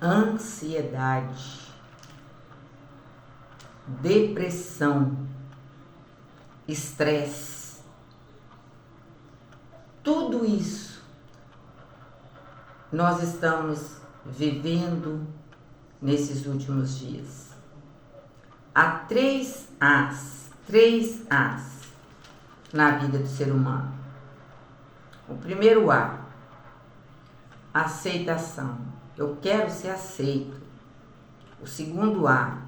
ansiedade, depressão, estresse. Tudo isso nós estamos vivendo nesses últimos dias. Há três As na vida do ser humano. O primeiro A, aceitação. Eu quero ser aceito. O segundo A,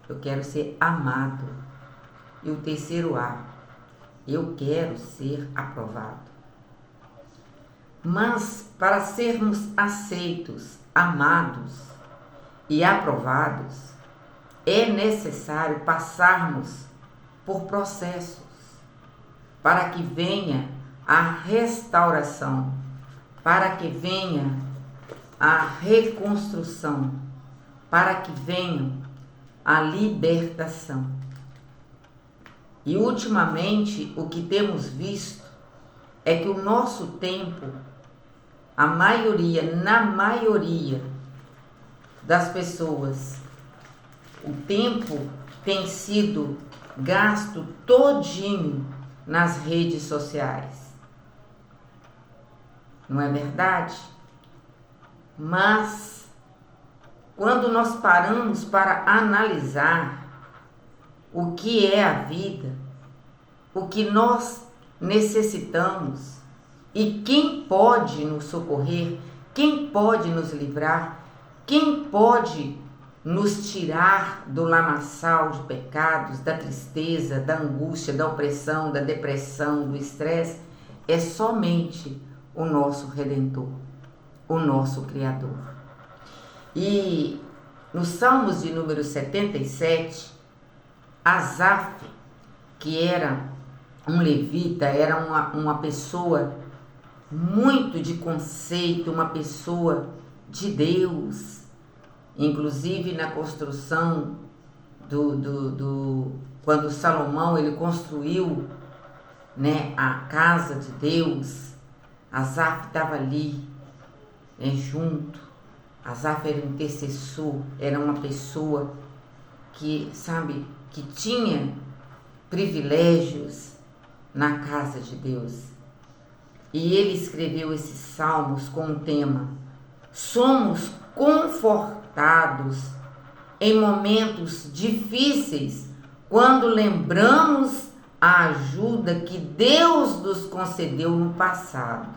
eu quero ser amado. E o terceiro A, eu quero ser aprovado. Mas para sermos aceitos, amados e aprovados, é necessário passarmos por processos para que venha a restauração, para que venha a reconstrução, para que venha a libertação. E ultimamente o que temos visto é que o nosso tempo, na maioria das pessoas, o tempo tem sido gasto todinho nas redes sociais. Não é verdade? Mas quando nós paramos para analisar o que é a vida, o que nós necessitamos e quem pode nos socorrer, quem pode nos livrar, quem pode nos tirar do lamaçal de pecados, da tristeza, da angústia, da opressão, da depressão, do estresse, é somente o nosso Redentor, o nosso Criador. E nos Salmos de número 77, Asaf, que era um levita, era uma pessoa muito de conceito, uma pessoa de Deus. Inclusive na construção quando Salomão ele construiu, né, a casa de Deus, Asaf estava ali, né, junto. Asaf era intercessor, era uma pessoa que, sabe, que tinha privilégios na casa de Deus. E ele escreveu esses salmos com o tema: somos confortados em momentos difíceis quando lembramos a ajuda que Deus nos concedeu no passado.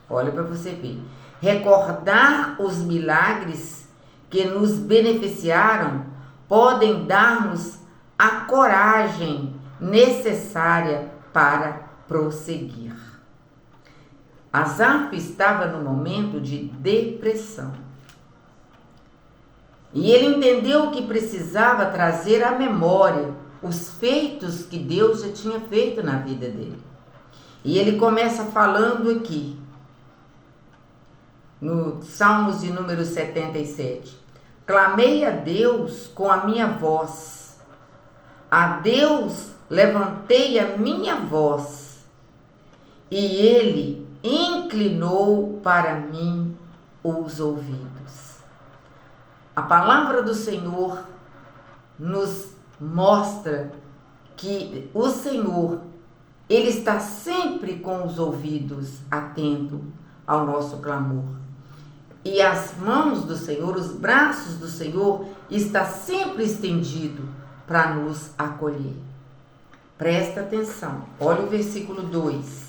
Olha para você ver. Recordar os milagres que nos beneficiaram podem dar-nos a coragem necessária para prosseguir. Asaf estava no momento de depressão. E ele entendeu que precisava trazer à memória os feitos que Deus já tinha feito na vida dele. E ele começa falando aqui, no Salmos de número 77. Clamei a Deus com a minha voz. A Deus levantei a minha voz. E ele inclinou para mim os ouvidos. A palavra do Senhor nos mostra que o Senhor, Ele está sempre com os ouvidos atentos ao nosso clamor. E as mãos do Senhor, os braços do Senhor, está sempre estendido para nos acolher. Presta atenção, olha o versículo 2.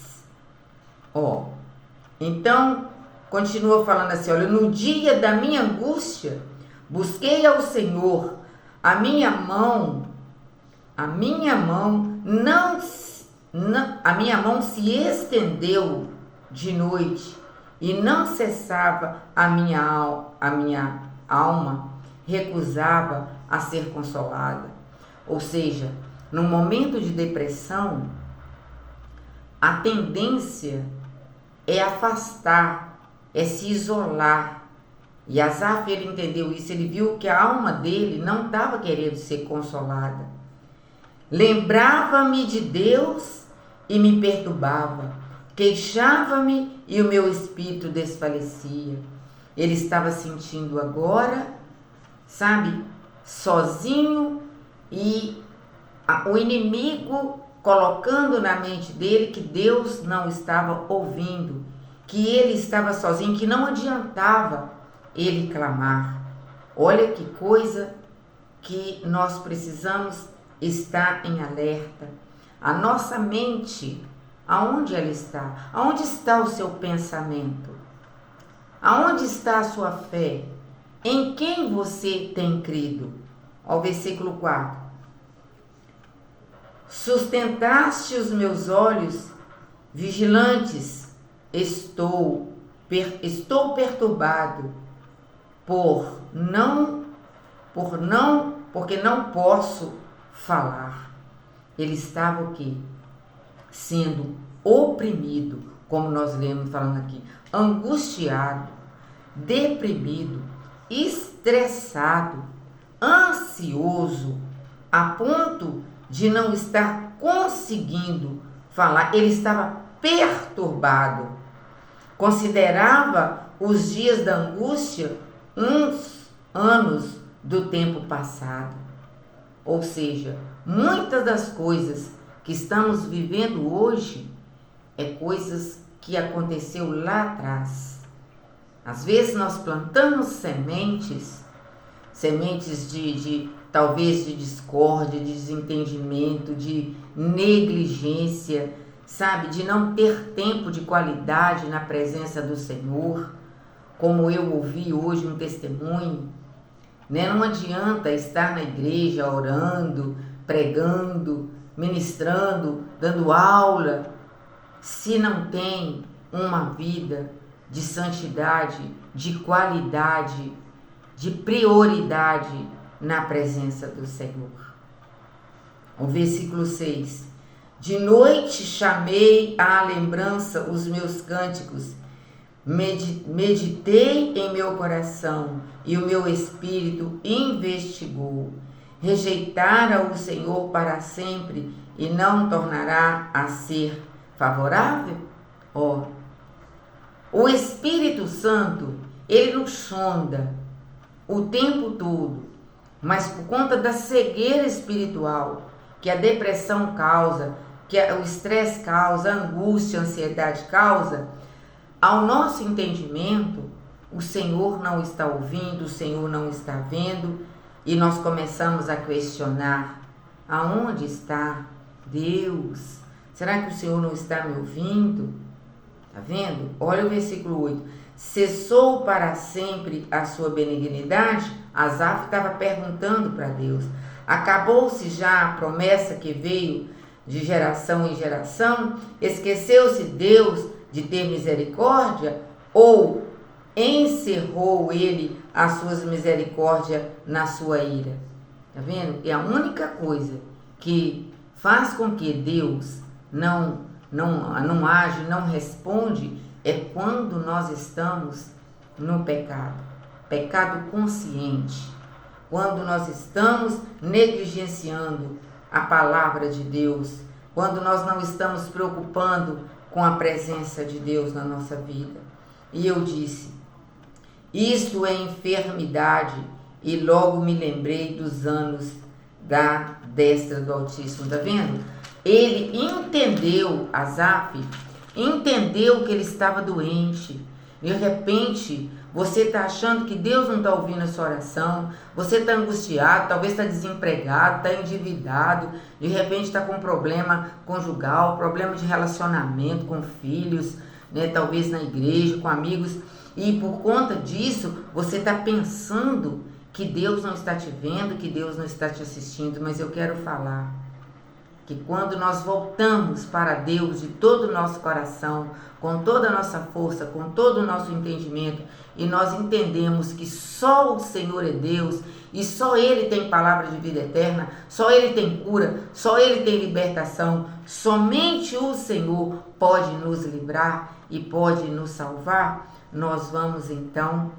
Então, continua falando assim, olha, no dia da minha angústia, busquei ao Senhor, a minha mão se estendeu de noite e não cessava a minha alma recusava a ser consolada. Ou seja, no momento de depressão, a tendência é afastar, é se isolar. E Asaf, ele entendeu isso, ele viu que a alma dele não estava querendo ser consolada. Lembrava-me de Deus e me perturbava, queixava-me e o meu espírito desfalecia. ele estava sentindo agora, sabe, sozinho, e o inimigo colocando na mente dele que Deus não estava ouvindo, que ele estava sozinho, que não adiantava ele clamar. Olha que coisa que nós precisamos estar em alerta. A nossa mente, aonde ela está? Aonde está o seu pensamento? Aonde está a sua fé? Em quem você tem crido? Ao versículo 4. Sustentaste os meus olhos vigilantes, estou perturbado porque não posso falar. Ele estava o quê? Sendo oprimido, como nós lemos falando aqui, angustiado, deprimido, estressado, ansioso, a ponto de não estar conseguindo falar. Ele estava perturbado. Considerava os dias da angústia uns anos do tempo passado. Ou seja, muitas das coisas que estamos vivendo hoje é coisas que aconteceu lá atrás. Às vezes nós plantamos sementes talvez de discórdia, de desentendimento, de negligência, sabe, de não ter tempo de qualidade na presença do Senhor, como eu ouvi hoje um testemunho, né? Não adianta estar na igreja orando, pregando, ministrando, dando aula, se não tem uma vida de santidade, de qualidade, de prioridade na presença do Senhor. O versículo 6. De noite chamei à lembrança os meus cânticos, meditei em meu coração e o meu espírito investigou. Rejeitara o Senhor para sempre e não tornará a ser favorável? O Espírito Santo, ele nos sonda o tempo todo, mas por conta da cegueira espiritual que a depressão causa, que o estresse causa, a angústia, a ansiedade causa, ao nosso entendimento, o Senhor não está ouvindo, o Senhor não está vendo, e nós começamos a questionar: aonde está Deus? Será que o Senhor não está me ouvindo? Tá vendo? Olha o versículo 8. Cessou para sempre a sua benignidade? Asaf estava perguntando para Deus. Acabou-se já a promessa que veio de geração em geração? Esqueceu-se Deus de ter misericórdia? Ou encerrou ele as suas misericórdias na sua ira? Tá vendo? É a única coisa que faz com que Deus não age, não responde, é quando nós estamos no pecado consciente, quando nós estamos negligenciando a palavra de Deus, quando nós não estamos preocupando com a presença de Deus na nossa vida. E eu disse: isto é enfermidade, e logo me lembrei dos anos da destra do Altíssimo. Tá vendo? Ele entendeu, Asaf entendeu que ele estava doente. De repente, você está achando que Deus não está ouvindo a sua oração, você está angustiado, talvez está desempregado, está endividado, de repente está com problema conjugal, problema de relacionamento com filhos, né? Talvez na igreja, com amigos, e por conta disso, você está pensando que Deus não está te vendo, que Deus não está te assistindo, mas eu quero falar que quando nós voltamos para Deus de todo o nosso coração, com toda a nossa força, com todo o nosso entendimento, e nós entendemos que só o Senhor é Deus, e só Ele tem palavra de vida eterna, só Ele tem cura, só Ele tem libertação, somente o Senhor pode nos livrar e pode nos salvar, nós vamos então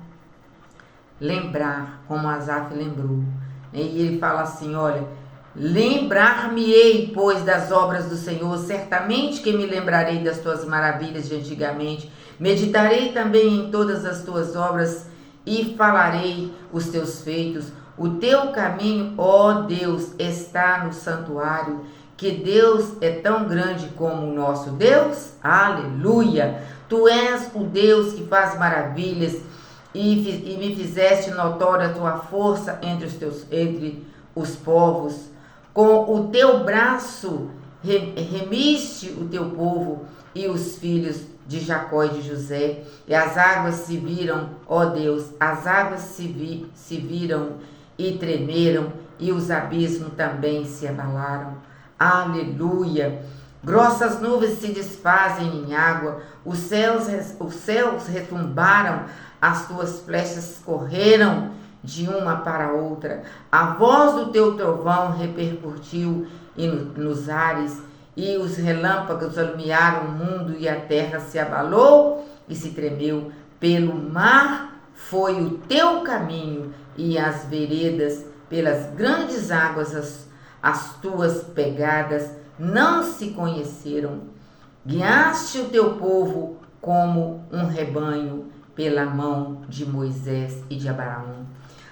lembrar, como Asaf lembrou. E ele fala assim: olha, Lembrar-me-ei, pois, das obras do Senhor, certamente que me lembrarei das tuas maravilhas de antigamente. Meditarei também em todas as tuas obras e falarei os teus feitos. O teu caminho, ó Deus, está no santuário. Que Deus é tão grande como o nosso Deus? Aleluia! Tu és o Deus que faz maravilhas e me fizeste notória a tua força entre os povos. Com o teu braço remiste o teu povo e os filhos de Jacó e de José. E as águas se viram, ó Deus, as águas se viram e tremeram, e os abismos também se abalaram. Aleluia! Grossas nuvens se desfazem em água, os céus retumbaram, as tuas flechas correram de uma para outra. A voz do teu trovão repercutiu nos ares, e os relâmpagos alumiaram o mundo, e a terra se abalou e se tremeu. Pelo mar foi o teu caminho, e as veredas pelas grandes águas, as tuas pegadas não se conheceram. Guiaste o teu povo como um rebanho pela mão de Moisés e de Abraão.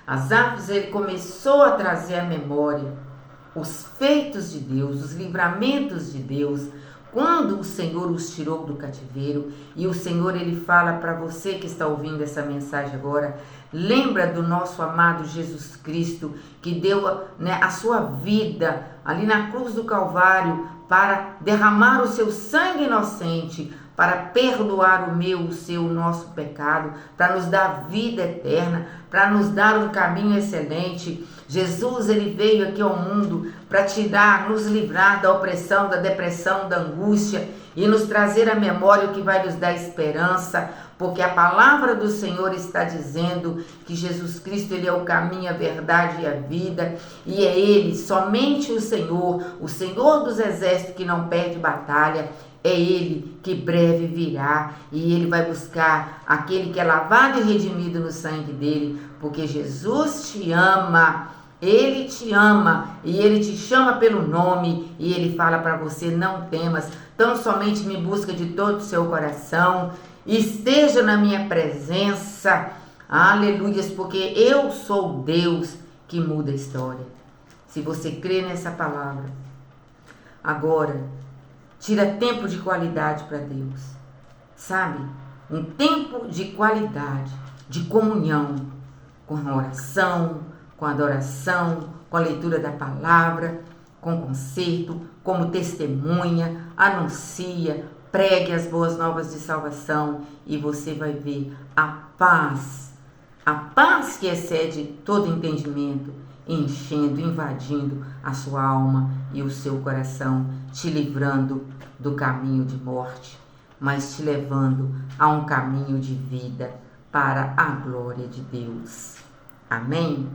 As árvores, ele começou a trazer à memória os feitos de Deus, os livramentos de Deus, quando o Senhor os tirou do cativeiro. E o Senhor, ele fala para você que está ouvindo essa mensagem agora, lembra do nosso amado Jesus Cristo, que deu, a sua vida ali na cruz do Calvário para derramar o seu sangue inocente, para perdoar o meu, o seu, o nosso pecado, para nos dar vida eterna, para nos dar um caminho excelente. Jesus, ele veio aqui ao mundo para tirar, nos livrar da opressão, da depressão, da angústia e nos trazer à memória o que vai nos dar esperança, porque a palavra do Senhor está dizendo que Jesus Cristo, ele é o caminho, a verdade e a vida, e é ele, somente o Senhor dos exércitos, que não perde batalha. É ele que breve virá, e ele vai buscar aquele que é lavado e redimido no sangue dele, porque Jesus te ama, ele te ama, e ele te chama pelo nome, e ele fala para você: não temas, tão somente me busca de todo o seu coração, esteja na minha presença, aleluias, porque eu sou Deus que muda a história. Se você crê nessa palavra, agora, tira tempo de qualidade para Deus, sabe? Um tempo de qualidade, de comunhão, com a oração, com a adoração, com a leitura da palavra, com concerto, como testemunha, anuncia, pregue as boas novas de salvação, e você vai ver a paz que excede todo entendimento, enchendo, invadindo a sua alma e o seu coração, te livrando do caminho de morte, mas te levando a um caminho de vida para a glória de Deus. Amém?